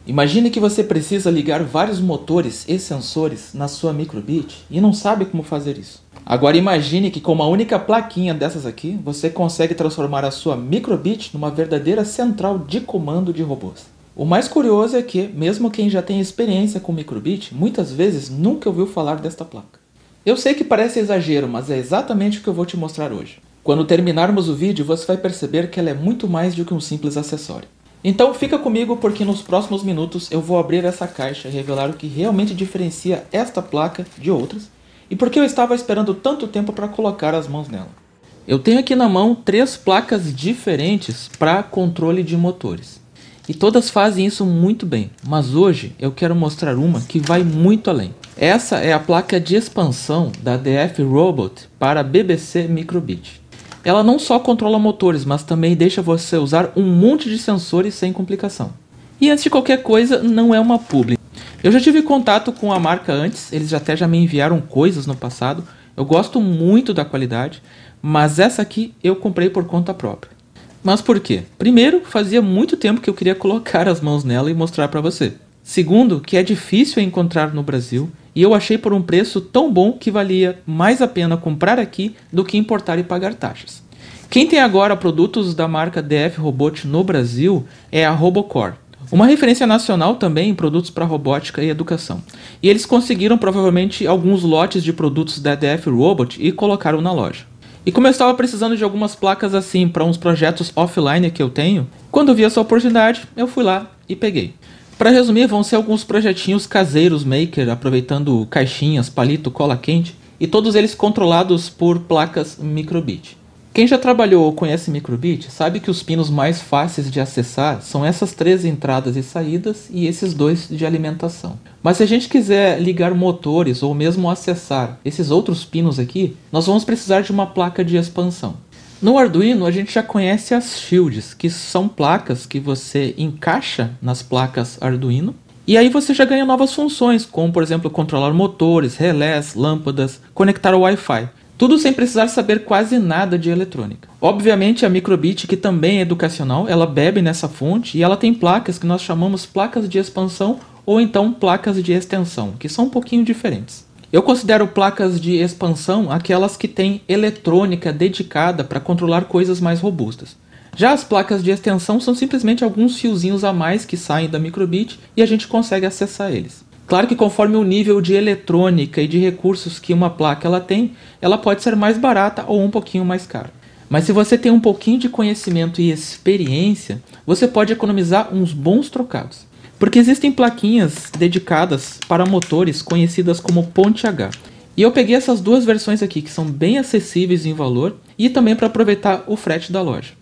Imagine que você precisa ligar vários motores e sensores na sua microbit e não sabe como fazer isso. Agora imagine que com uma única plaquinha dessas aqui, você consegue transformar a sua microbit numa verdadeira central de comando de robôs. O mais curioso é que, mesmo quem já tem experiência com microbit, muitas vezes nunca ouviu falar desta placa. Eu sei que parece exagero, mas é exatamente o que eu vou te mostrar hoje. Quando terminarmos o vídeo, você vai perceber que ela é muito mais do que um simples acessório. Então fica comigo porque nos próximos minutos eu vou abrir essa caixa e revelar o que realmente diferencia esta placa de outras e por que eu estava esperando tanto tempo para colocar as mãos nela. Eu tenho aqui na mão 3 placas diferentes para controle de motores. E todas fazem isso muito bem, mas hoje eu quero mostrar uma que vai muito além. Essa é a placa de expansão da DF Robot para BBC Microbit. Ela não só controla motores, mas também deixa você usar um monte de sensores sem complicação. E antes de qualquer coisa, não é uma publi. Eu já tive contato com a marca antes, eles até já me enviaram coisas no passado. Eu gosto muito da qualidade, mas essa aqui eu comprei por conta própria. Mas por quê? Primeiro, fazia muito tempo que eu queria colocar as mãos nela e mostrar para você. Segundo, que é difícil encontrar no Brasil. E eu achei por um preço tão bom que valia mais a pena comprar aqui do que importar e pagar taxas. Quem tem agora produtos da marca DF Robot no Brasil é a Robocore, uma referência nacional também em produtos para robótica e educação. E eles conseguiram provavelmente alguns lotes de produtos da DF Robot e colocaram na loja. E como eu estava precisando de algumas placas assim para uns projetos offline que eu tenho, quando eu vi essa oportunidade, eu fui lá e peguei. Para resumir, vão ser alguns projetinhos caseiros maker, aproveitando caixinhas, palito, cola quente, e todos eles controlados por placas microbit. Quem já trabalhou ou conhece microbit sabe que os pinos mais fáceis de acessar são essas 3 entradas e saídas e esses 2 de alimentação. Mas se a gente quiser ligar motores ou mesmo acessar esses outros pinos aqui, nós vamos precisar de uma placa de expansão. No Arduino a gente já conhece as shields, que são placas que você encaixa nas placas Arduino e aí você já ganha novas funções, como por exemplo controlar motores, relés, lâmpadas, conectar ao Wi-Fi. Tudo sem precisar saber quase nada de eletrônica. Obviamente a microbit, que também é educacional, ela bebe nessa fonte e ela tem placas que nós chamamos placas de expansão ou então placas de extensão, que são um pouquinho diferentes. Eu considero placas de expansão aquelas que têm eletrônica dedicada para controlar coisas mais robustas. Já as placas de extensão são simplesmente alguns fiozinhos a mais que saem da microbit e a gente consegue acessar eles. Claro que conforme o nível de eletrônica e de recursos que uma placa ela tem, ela pode ser mais barata ou um pouquinho mais cara. Mas se você tem um pouquinho de conhecimento e experiência, você pode economizar uns bons trocados. Porque existem plaquinhas dedicadas para motores conhecidas como Ponte H. E eu peguei essas 2 versões aqui que são bem acessíveis em valor e também para aproveitar o frete da loja.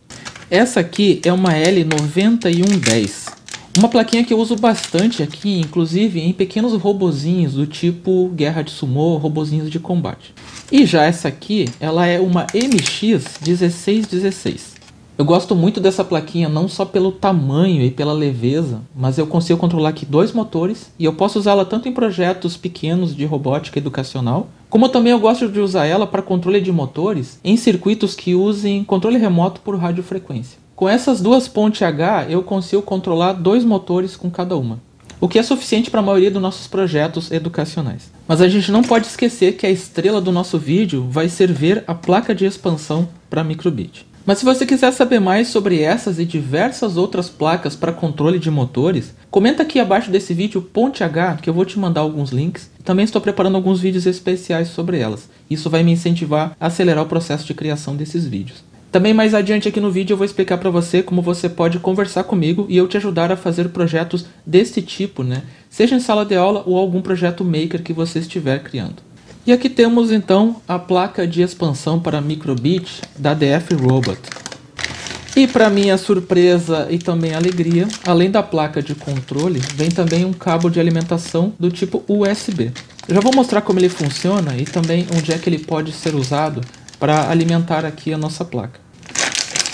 Essa aqui é uma L9110. Uma plaquinha que eu uso bastante aqui, inclusive em pequenos robozinhos do tipo guerra de sumô, robozinhos de combate. E já essa aqui, ela é uma MX1616. Eu gosto muito dessa plaquinha não só pelo tamanho e pela leveza, mas eu consigo controlar aqui 2 motores e eu posso usá-la tanto em projetos pequenos de robótica educacional, como também eu gosto de usar ela para controle de motores em circuitos que usem controle remoto por radiofrequência. Com essas 2 ponte H eu consigo controlar 2 motores com cada uma, o que é suficiente para a maioria dos nossos projetos educacionais. Mas a gente não pode esquecer que a estrela do nosso vídeo vai ser ver a placa de expansão para microbit. Mas se você quiser saber mais sobre essas e diversas outras placas para controle de motores, comenta aqui abaixo desse vídeo Ponte H, que eu vou te mandar alguns links. Também estou preparando alguns vídeos especiais sobre elas. Isso vai me incentivar a acelerar o processo de criação desses vídeos. Também mais adiante aqui no vídeo eu vou explicar para você como você pode conversar comigo e eu te ajudar a fazer projetos desse tipo, Seja em sala de aula ou algum projeto maker que você estiver criando. E aqui temos então a placa de expansão para microbit da DF Robot. E para minha surpresa e também alegria, além da placa de controle, vem também um cabo de alimentação do tipo USB. Eu já vou mostrar como ele funciona e também onde é que ele pode ser usado para alimentar aqui a nossa placa.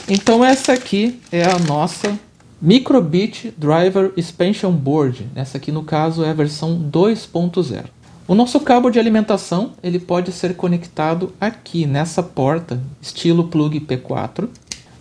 Então essa aqui é a nossa Microbit Driver Expansion Board. Essa aqui no caso é a versão 2.0. O nosso cabo de alimentação ele pode ser conectado aqui nessa porta estilo plug P4.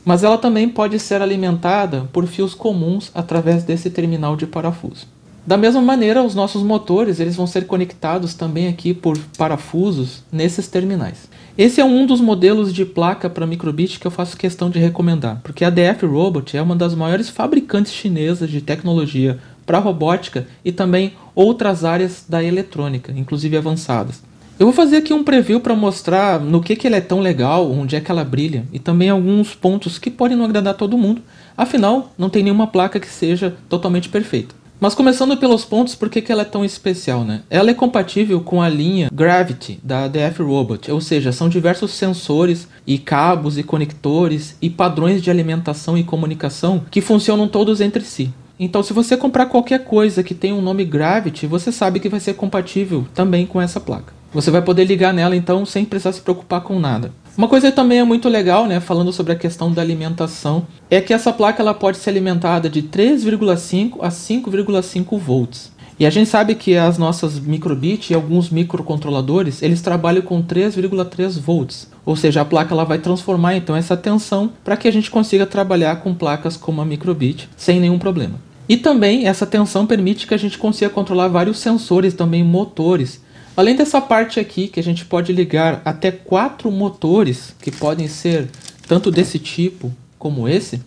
mas ela também pode ser alimentada por fios comuns através desse terminal de parafuso. Da mesma maneira, os nossos motores eles vão ser conectados também aqui por parafusos nesses terminais. Esse é um dos modelos de placa para microbit que eu faço questão de recomendar, porque a DF Robot é uma das maiores fabricantes chinesas de tecnologia para robótica e também outras áreas da eletrônica, inclusive avançadas. Eu vou fazer aqui um preview para mostrar no que ela é tão legal, onde é que ela brilha, e também alguns pontos que podem não agradar todo mundo, afinal, não tem nenhuma placa que seja totalmente perfeita. Mas começando pelos pontos, por que ela é tão especial, né? Ela é compatível com a linha Gravity da DF Robot, ou seja, são diversos sensores e cabos e conectores e padrões de alimentação e comunicação que funcionam todos entre si. Então, se você comprar qualquer coisa que tenha um nome Gravity, você sabe que vai ser compatível também com essa placa. Você vai poder ligar nela, então, sem precisar se preocupar com nada. Uma coisa que também é muito legal, né, falando sobre a questão da alimentação, é que essa placa ela pode ser alimentada de 3,5 a 5,5 volts. E a gente sabe que as nossas microbit e alguns microcontroladores, eles trabalham com 3,3 volts. Ou seja, a placa ela vai transformar então essa tensão para que a gente consiga trabalhar com placas como a microbit sem nenhum problema. E também essa tensão permite que a gente consiga controlar vários sensores, também motores. Além dessa parte aqui, que a gente pode ligar até 4 motores, que podem ser tanto desse tipo como esse,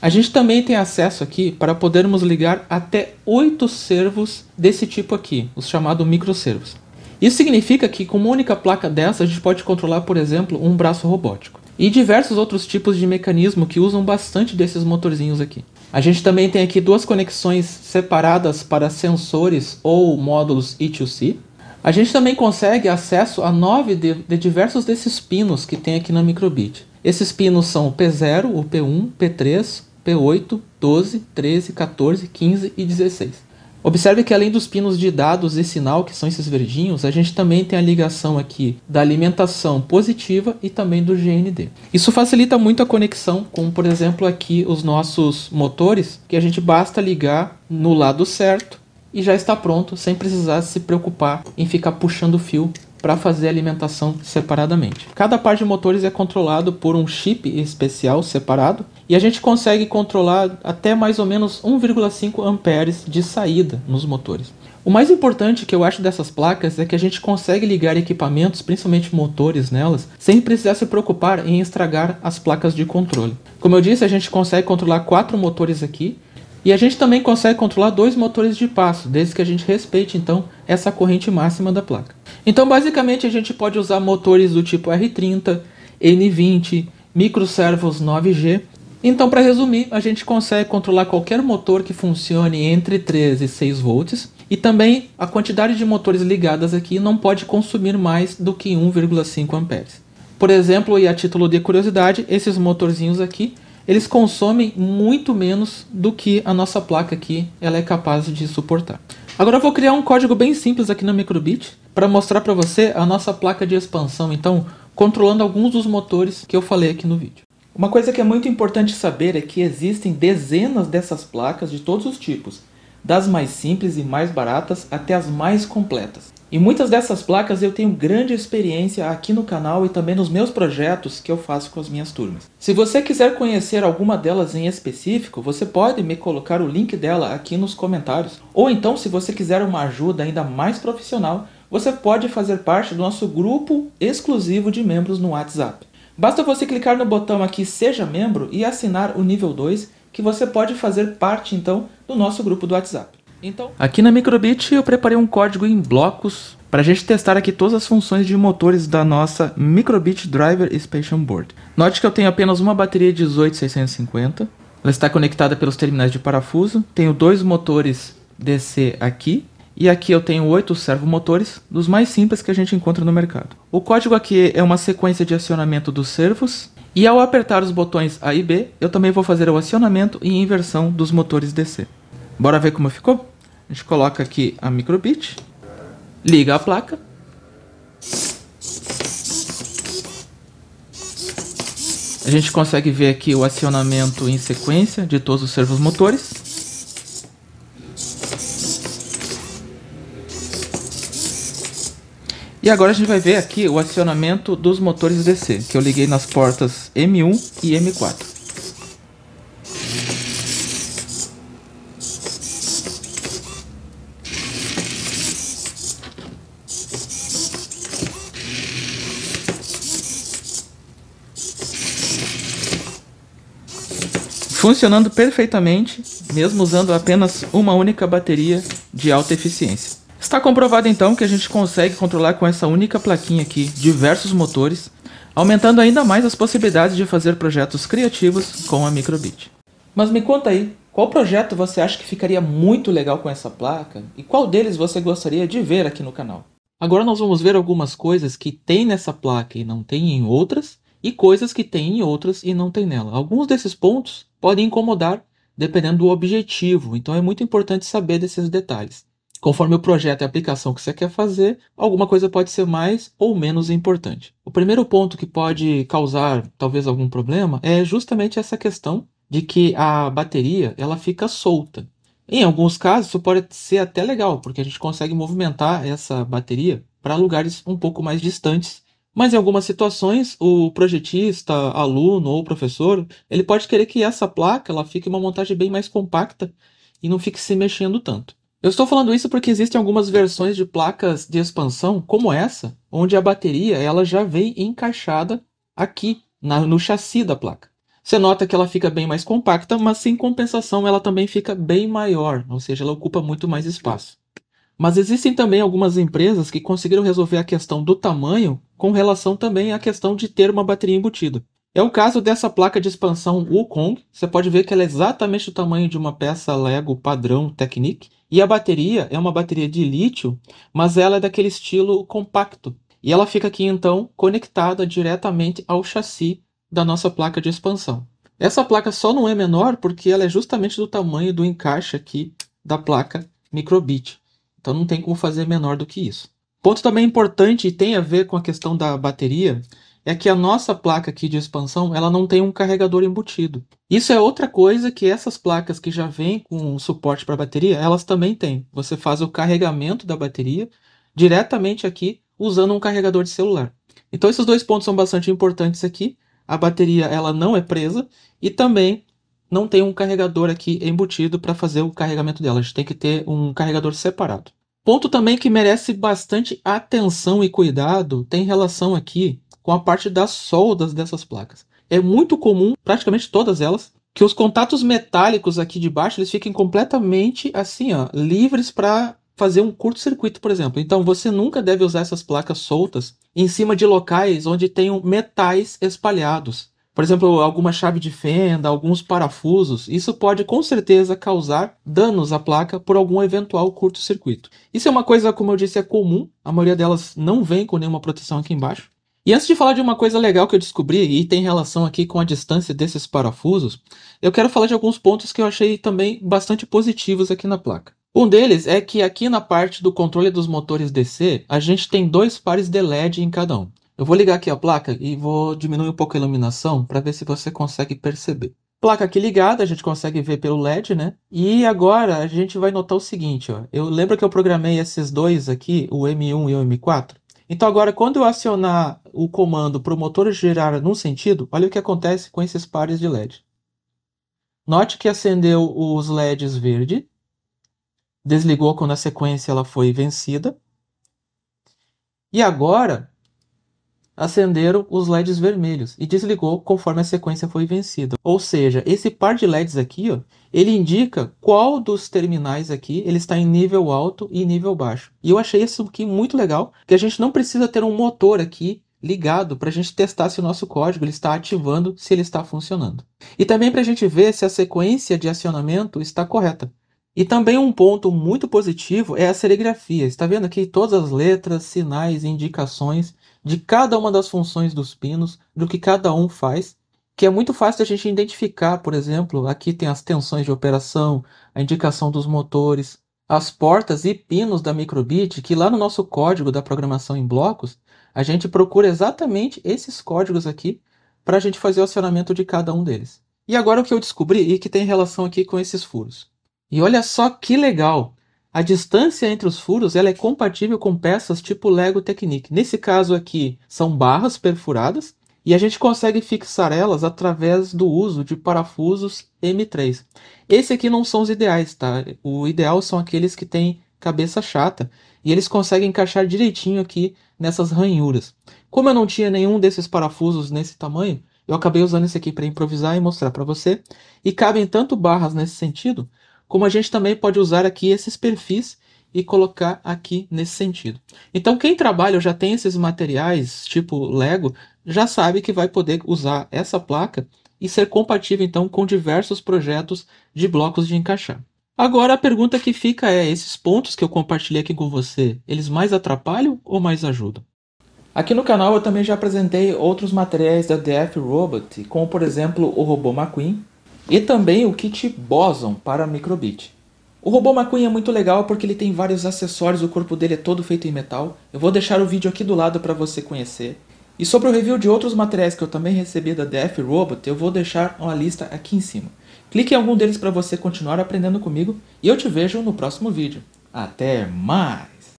a gente também tem acesso aqui para podermos ligar até 8 servos desse tipo aqui, os chamados microservos. Isso significa que com uma única placa dessa a gente pode controlar, por exemplo, um braço robótico. E diversos outros tipos de mecanismo que usam bastante desses motorzinhos aqui. A gente também tem aqui duas conexões separadas para sensores ou módulos I2C. A gente também consegue acesso a 9 de diversos desses pinos que tem aqui na microbit. Esses pinos são o P0, o P1, P3, P8, 12, 13, 14, 15 e 16. Observe que além dos pinos de dados e sinal, que são esses verdinhos, a gente também tem a ligação aqui da alimentação positiva e também do GND. Isso facilita muito a conexão com, por exemplo, aqui os nossos motores, que a gente basta ligar no lado certo e já está pronto, sem precisar se preocupar em ficar puxando o fio para fazer a alimentação separadamente. Cada par de motores é controlado por um chip especial separado e a gente consegue controlar até mais ou menos 1,5 amperes de saída nos motores. O mais importante que eu acho dessas placas é que a gente consegue ligar equipamentos, principalmente motores nelas, sem precisar se preocupar em estragar as placas de controle. Como eu disse, a gente consegue controlar 4 motores aqui, e a gente também consegue controlar 2 motores de passo, desde que a gente respeite então essa corrente máxima da placa. Então basicamente a gente pode usar motores do tipo R30, N20, microservos 9G. Então para resumir, a gente consegue controlar qualquer motor que funcione entre 3 e 6 volts. E também a quantidade de motores ligadas aqui não pode consumir mais do que 1,5 amperes. Por exemplo, e a título de curiosidade, esses motorzinhos aqui, eles consomem muito menos do que a nossa placa aqui ela é capaz de suportar. Agora eu vou criar um código bem simples aqui na microbit para mostrar para você a nossa placa de expansão, então controlando alguns dos motores que eu falei aqui no vídeo. Uma coisa que é muito importante saber é que existem dezenas dessas placas de todos os tipos, das mais simples e mais baratas até as mais completas. E muitas dessas placas eu tenho grande experiência aqui no canal e também nos meus projetos que eu faço com as minhas turmas. Se você quiser conhecer alguma delas em específico, você pode me colocar o link dela aqui nos comentários. Ou então, se você quiser uma ajuda ainda mais profissional, você pode fazer parte do nosso grupo exclusivo de membros no WhatsApp. Basta você clicar no botão aqui Seja Membro e assinar o nível 2, que você pode fazer parte então do nosso grupo do WhatsApp. Então, aqui na microbit eu preparei um código em blocos para a gente testar aqui todas as funções de motores da nossa microbit Driver Expansion Board. Note que eu tenho apenas uma bateria 18650, ela está conectada pelos terminais de parafuso, tenho 2 motores DC aqui, e aqui eu tenho 8 servomotores, dos mais simples que a gente encontra no mercado. O código aqui é uma sequência de acionamento dos servos, e ao apertar os botões A e B, eu também vou fazer o acionamento e inversão dos motores DC. Bora ver como ficou? A gente coloca aqui a microbit, liga a placa. A gente consegue ver aqui o acionamento em sequência de todos os servomotores. E agora a gente vai ver aqui o acionamento dos motores DC, que eu liguei nas portas M1 e M4. funcionando perfeitamente, mesmo usando apenas uma única bateria de alta eficiência. Está comprovado então que a gente consegue controlar com essa única plaquinha aqui diversos motores, aumentando ainda mais as possibilidades de fazer projetos criativos com a Microbit. Mas me conta aí, qual projeto você acha que ficaria muito legal com essa placa e qual deles você gostaria de ver aqui no canal? Agora nós vamos ver algumas coisas que tem nessa placa e não tem em outras, e coisas que tem em outras e não tem nela. Alguns desses pontos podem incomodar dependendo do objetivo, então é muito importante saber desses detalhes. Conforme o projeto e a aplicação que você quer fazer, alguma coisa pode ser mais ou menos importante. O primeiro ponto que pode causar talvez algum problema é justamente essa questão de que a bateria ela fica solta. Em alguns casos isso pode ser até legal, porque a gente consegue movimentar essa bateria para lugares um pouco mais distantes. Mas em algumas situações, o projetista, aluno ou professor, ele pode querer que essa placa ela fique uma montagem bem mais compacta e não fique se mexendo tanto. Eu estou falando isso porque existem algumas versões de placas de expansão, como essa, onde a bateria ela já vem encaixada aqui no chassi da placa. Você nota que ela fica bem mais compacta, mas sem compensação ela também fica bem maior, ou seja, ela ocupa muito mais espaço. Mas existem também algumas empresas que conseguiram resolver a questão do tamanho com relação também à questão de ter uma bateria embutida. É o caso dessa placa de expansão Wukong. Você pode ver que ela é exatamente do tamanho de uma peça Lego padrão Technic. E a bateria é uma bateria de lítio, mas ela é daquele estilo compacto. E ela fica aqui então conectada diretamente ao chassi da nossa placa de expansão. Essa placa só não é menor porque ela é justamente do tamanho do encaixe aqui da placa Microbit. Então não tem como fazer menor do que isso. Ponto também importante e tem a ver com a questão da bateria é que a nossa placa aqui de expansão ela não tem um carregador embutido. Isso é outra coisa que essas placas que já vêm com suporte para bateria, elas também têm. Você faz o carregamento da bateria diretamente aqui usando um carregador de celular. Então esses dois pontos são bastante importantes aqui. A bateria ela não é presa e também não tem um carregador aqui embutido para fazer o carregamento dela. A gente tem que ter um carregador separado. Ponto também que merece bastante atenção e cuidado tem relação aqui com a parte das soldas dessas placas. É muito comum, praticamente todas elas, que os contatos metálicos aqui de baixo eles fiquem completamente assim, ó, livres para fazer um curto-circuito, por exemplo. Então você nunca deve usar essas placas soltas em cima de locais onde tenham metais espalhados. Por exemplo, alguma chave de fenda, alguns parafusos, isso pode com certeza causar danos à placa por algum eventual curto-circuito. Isso é uma coisa, como eu disse, é comum, a maioria delas não vem com nenhuma proteção aqui embaixo. E antes de falar de uma coisa legal que eu descobri, e tem relação aqui com a distância desses parafusos, eu quero falar de alguns pontos que eu achei também bastante positivos aqui na placa. Um deles é que aqui na parte do controle dos motores DC, a gente tem 2 pares de LED em cada um. Eu vou ligar aqui a placa e vou diminuir um pouco a iluminação para ver se você consegue perceber. Placa aqui ligada, a gente consegue ver pelo LED, né? E agora a gente vai notar o seguinte, ó. Eu lembro que eu programei esses dois aqui, o M1 e o M4. Então agora quando eu acionar o comando para o motor girar num sentido, olha o que acontece com esses pares de LED. Note que acendeu os LEDs verde, desligou quando a sequência ela foi vencida. E agora acenderam os LEDs vermelhos e desligou conforme a sequência foi vencida. Ou seja, esse par de LEDs aqui, ó, ele indica qual dos terminais aqui ele está em nível alto e nível baixo. E eu achei isso aqui muito legal, que a gente não precisa ter um motor aqui ligado para a gente testar se o nosso código ele está ativando, se ele está funcionando. E também para a gente ver se a sequência de acionamento está correta. E também um ponto muito positivo é a serigrafia. Está vendo aqui todas as letras, sinais e indicações de cada uma das funções dos pinos, do que cada um faz, que é muito fácil a gente identificar, por exemplo, aqui tem as tensões de operação, a indicação dos motores, as portas e pinos da Microbit, que lá no nosso código da programação em blocos, a gente procura exatamente esses códigos aqui para a gente fazer o acionamento de cada um deles. E agora o que eu descobri e que tem relação aqui com esses furos. E olha só que legal! A distância entre os furos ela é compatível com peças tipo Lego Technic. Nesse caso aqui, são barras perfuradas e a gente consegue fixar elas através do uso de parafusos M3. Esse aqui não são os ideais, tá? O ideal são aqueles que têm cabeça chata e eles conseguem encaixar direitinho aqui nessas ranhuras. Como eu não tinha nenhum desses parafusos nesse tamanho, Eu acabei usando esse aqui para improvisar e mostrar para você. E cabem tanto barras nesse sentido, como a gente também pode usar aqui esses perfis e colocar aqui nesse sentido. Então quem trabalha ou já tem esses materiais, tipo Lego, já sabe que vai poder usar essa placa e ser compatível então com diversos projetos de blocos de encaixar. Agora a pergunta que fica é, esses pontos que eu compartilhei aqui com você, eles mais atrapalham ou mais ajudam? Aqui no canal eu também já apresentei outros materiais da DF Robot, como por exemplo o robô McQueen e também o kit Boson para microbit. O robô McQueen é muito legal porque ele tem vários acessórios, o corpo dele é todo feito em metal. Eu vou deixar o vídeo aqui do lado para você conhecer. E sobre o review de outros materiais que eu também recebi da DF Robot, eu vou deixar uma lista aqui em cima. Clique em algum deles para você continuar aprendendo comigo e eu te vejo no próximo vídeo. Até mais!